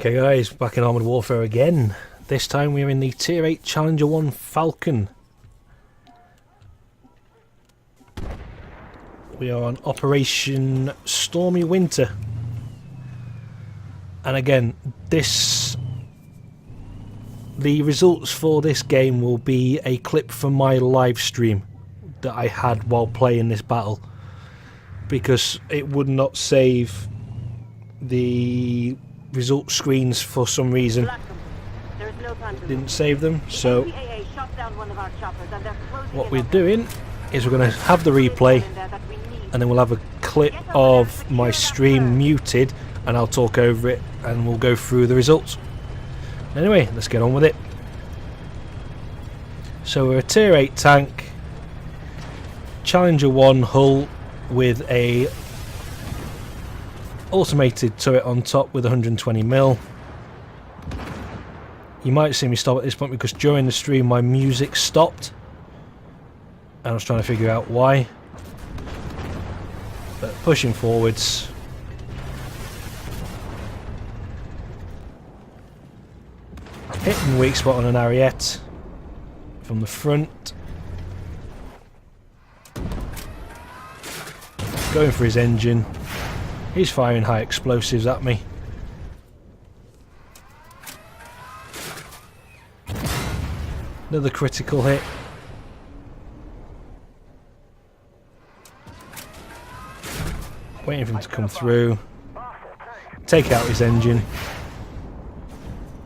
Okay guys, back in Armoured Warfare again. This time we're in the Tier 8 Challenger 1 Falcon. We are on Operation Stormy Winter. And again, the results for this game will be a clip from my live stream that I had while playing this battle, because it would not save the result screens for some reason. Didn't save them, so what we're doing is we're going to have the replay and then we'll have a clip of my stream muted and I'll talk over it and we'll go through the results. Anyway, let's get on with it. So we're a Tier 8 tank, Challenger 1 hull with a automated turret on top with 120mm. You might see me stop at this point because during the stream my music stopped and I was trying to figure out why. But pushing forwards. Hitting weak spot on an Ariete from the front. Going for his engine. He's firing high explosives at me. Another critical hit. Waiting for him to come through. Take out his engine.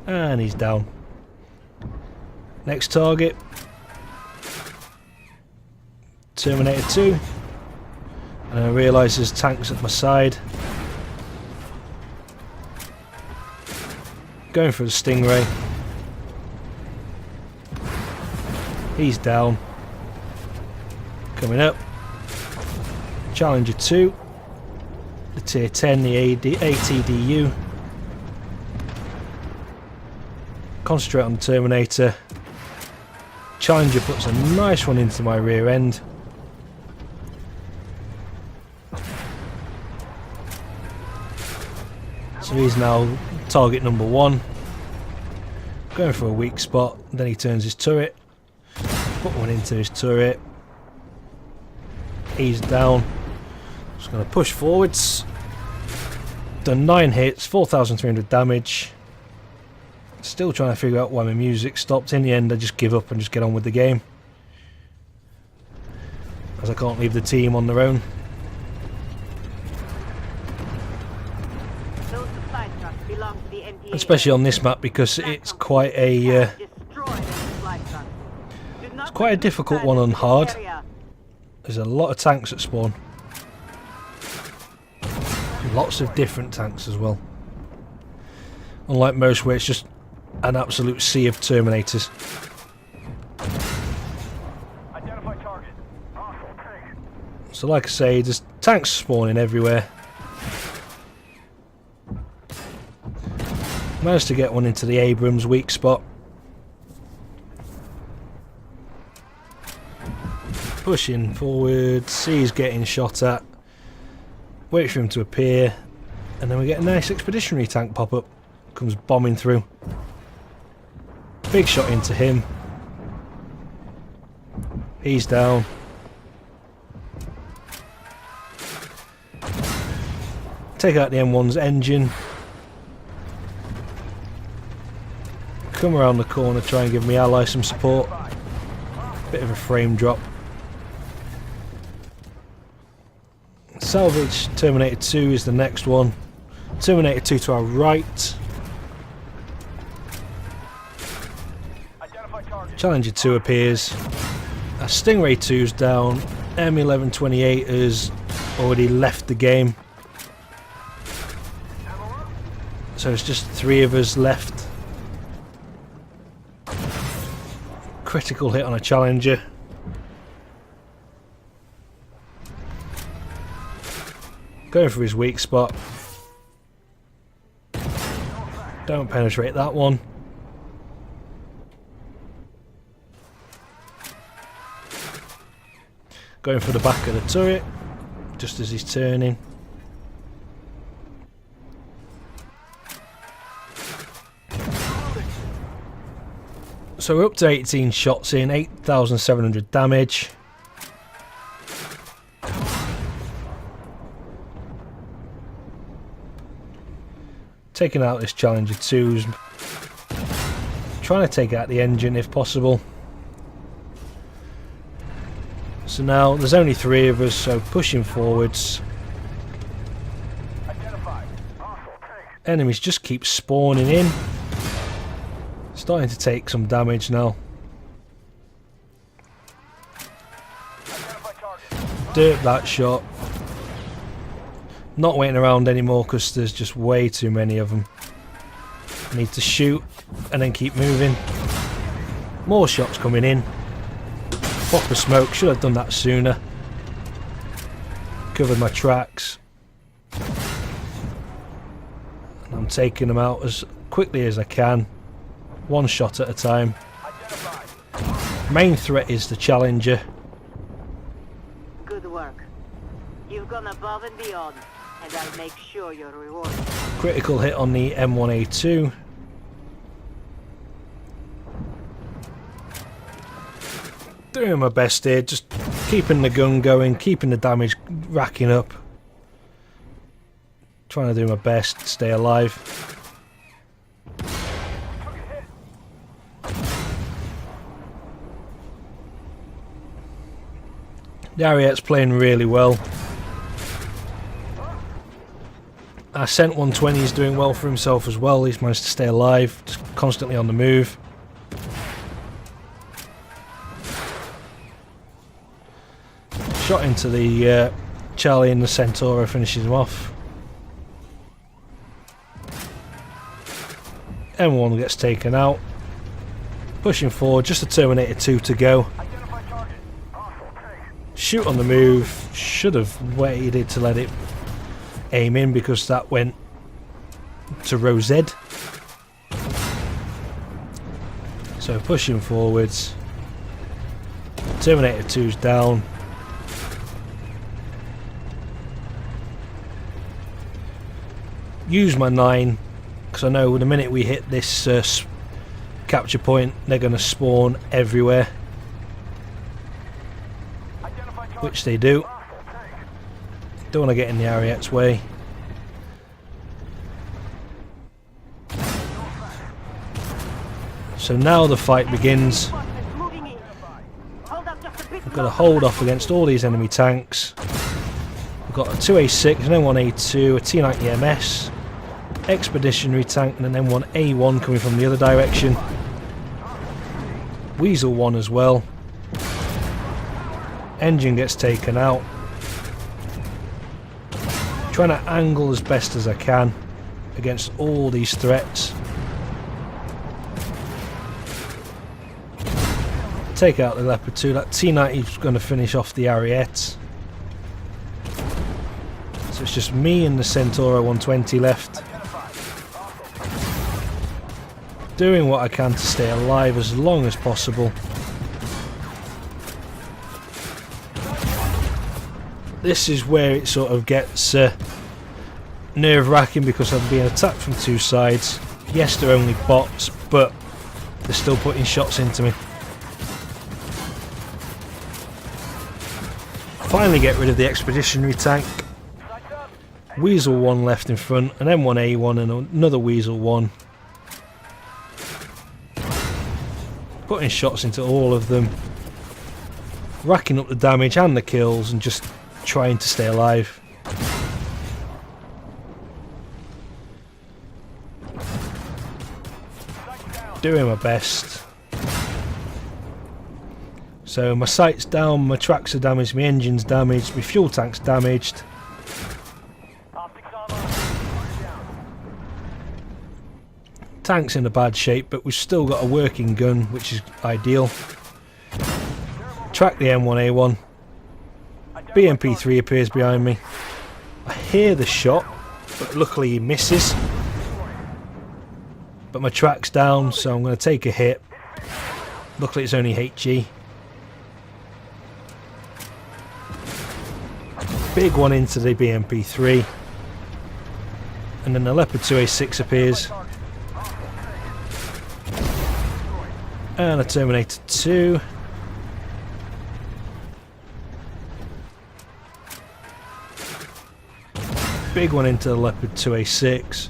And he's down. Next target. Terminator 2. And I realise there's tanks at my side. Going for the Stingray. He's down. Coming up. Challenger 2. The Tier 10, the ATDU. Concentrate on the Terminator. Challenger puts a nice one into my rear end. So he's now target number 1. Going for a weak spot, then he turns his turret. Put one into his turret. He's down. Just going to push forwards. Done 9 hits, 4,300 damage. Still trying to figure out why my music stopped. In the end I just give up and just get on with the game, as I can't leave the team on their own. Especially on this map because it's quite a difficult one on hard. There's a lot of tanks that spawn. Lots of different tanks as well. Unlike most where it's just an absolute sea of Terminators. So like I say, there's tanks spawning everywhere. Managed to get one into the Abrams weak spot. Pushing forward, he's getting shot at. Wait for him to appear, and then we get a nice expeditionary tank pop up. Comes bombing through. Big shot into him. He's down. Take out the M1's engine. Come around the corner, try and give me ally some support. Bit of a frame drop. Salvage Terminator 2 is the next one. Terminator 2 to our right. Challenger 2 appears. Our Stingray 2's down. M1128 has already left the game. So it's just 3 of us left. Critical hit on a Challenger. Going for his weak spot. Don't penetrate that one. Going for the back of the turret, just as he's turning. So we're up to 18 shots in, 8,700 damage. Taking out this Challenger 2's. Trying to take out the engine if possible. So now there's only 3 of us, so pushing forwards. Enemies just keep spawning in. Starting to take some damage now. Derp that shot. Not waiting around anymore because there's just way too many of them. Need to shoot and then keep moving. More shots coming in. Pop a smoke, should have done that sooner. Covered my tracks. And I'm taking them out as quickly as I can. One shot at a time. Main threat is the Challenger. Good work. You've gone above and beyond, and I'll make sure you're rewarded. Critical hit on the M1A2. Doing my best here, just keeping the gun going, keeping the damage racking up. Trying to do my best to stay alive. The Ariet's playing really well. Our Cent 120 is doing well for himself as well. He's managed to stay alive, just constantly on the move. Shot into the Charlie and the Centauro finishes him off. M1 gets taken out. Pushing forward, just a Terminator 2 to go. Shoot on the move. Should have waited to let it aim in because that went to row Z. So pushing forwards. Terminator 2's down. Use my 9 because I know the minute we hit this capture point they're going to spawn everywhere, which they do. Don't want to get in the Ariet's way. So now the fight begins. We've got to hold off against all these enemy tanks. We've got a 2A6, an M1A2, a T90 MS, Expeditionary tank and an M1A1 coming from the other direction. Weasel 1 as well. Engine gets taken out. Trying to angle as best as I can against all these threats. Take out the Leopard 2. That T90 is going to finish off the Ariete. So it's just me and the Centauro 120 left. Doing what I can to stay alive as long as possible. This is where it sort of gets nerve-wracking because I'm being attacked from 2 sides. Yes, they're only bots, but they're still putting shots into me. Finally get rid of the Expeditionary tank. Weasel 1 left in front, an M1A1 and another Weasel 1. Putting shots into all of them. Racking up the damage and the kills and just trying to stay alive. Doing my best. So my sight's down, my tracks are damaged, my engine's damaged, my fuel tank's damaged. Tank's in a bad shape, but we've still got a working gun, which is ideal. Track the M1A1. BMP3 appears behind me. I hear the shot, but luckily he misses. But my track's down, so I'm going to take a hit. Luckily it's only HE. Big one into the BMP3. And then the Leopard 2A6 appears. And a Terminator 2. Big one into the Leopard 2A6.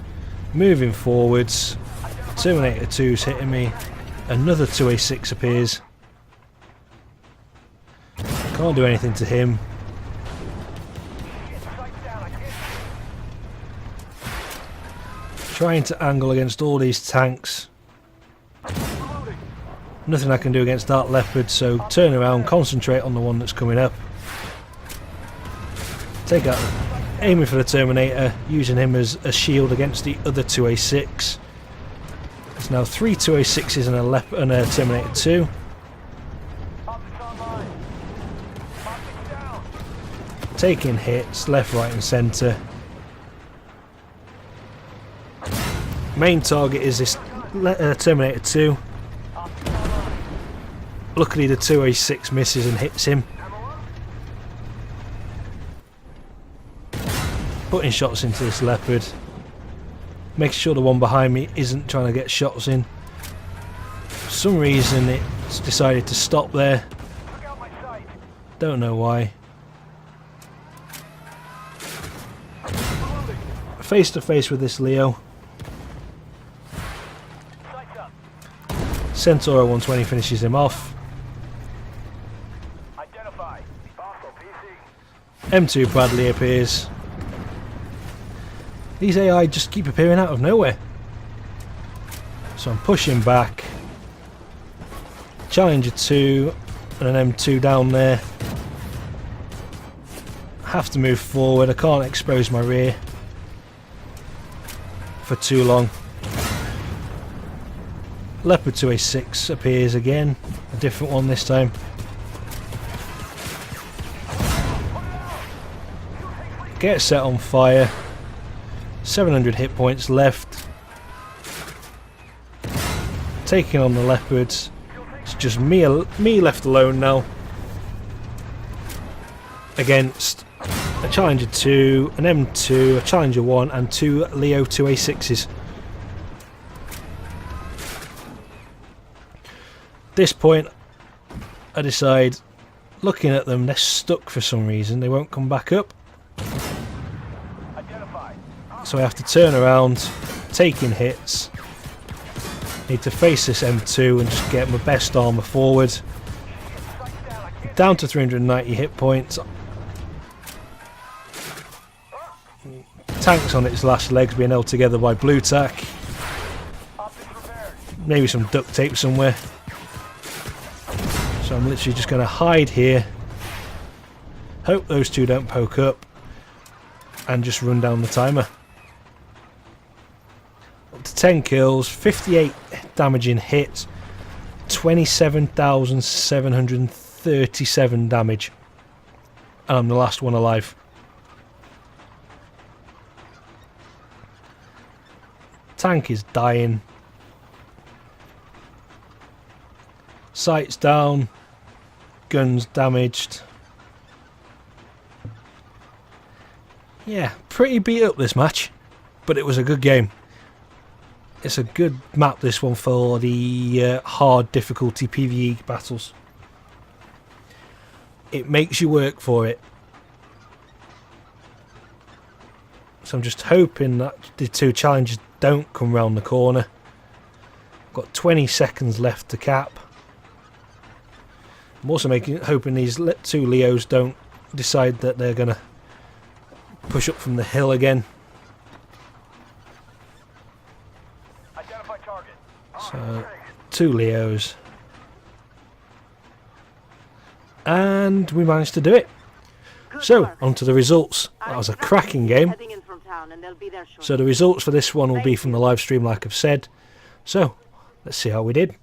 Moving forwards. Terminator 2's hitting me. Another 2A6 appears. Can't do anything to him. Trying to angle against all these tanks. Nothing I can do against that Leopard, so turn around, concentrate on the one that's coming up. Take out, aiming for the Terminator, using him as a shield against the other 2A6. There's now 3 2A6s and a Terminator 2. Taking hits, left, right and centre. Main target is this Terminator 2. Luckily the 2A6 misses and hits him. Putting shots into this Leopard. Making sure the one behind me isn't trying to get shots in. For some reason it's decided to stop there. Don't know why. Face to face with this Leo. Centaur 120 finishes him off. M2 Bradley appears. These AI just keep appearing out of nowhere. So I'm pushing back. Challenger 2 and an M2 down there. Have to move forward. I can't expose my rear for too long. Leopard 2A6 appears again, a different one this time. Get set on fire. 700 hit points left. Taking on the Leopards. It's just me left alone now. Against a Challenger 2, an M2, a Challenger 1 and 2 Leo 2A6s. This point I decide, looking at them, they're stuck for some reason, they won't come back up. So I have to turn around, taking hits. Need to face this M2 and just get my best armour forward. Down to 390 hit points. Tank's on its last legs, being held together by blue tack. Maybe some duct tape somewhere. So I'm literally just going to hide here. Hope those two don't poke up. And just run down the timer. Up to 10 kills, 58 damaging hits, 27,737 damage. And I'm the last one alive. Tank is dying. Sights down. Guns damaged. Yeah, pretty beat up this match, but it was a good game. It's a good map, this one, for the hard difficulty PvE battles. It makes you work for it. So I'm just hoping that the two challenges don't come round the corner. Got 20 seconds left to cap. I'm also hoping these two Leos don't decide that they're going to push up from the hill again. So, two Leos. And we managed to do it. So, on to the results. That was a cracking game. So the results for this one will be from the live stream, like I've said. So, let's see how we did.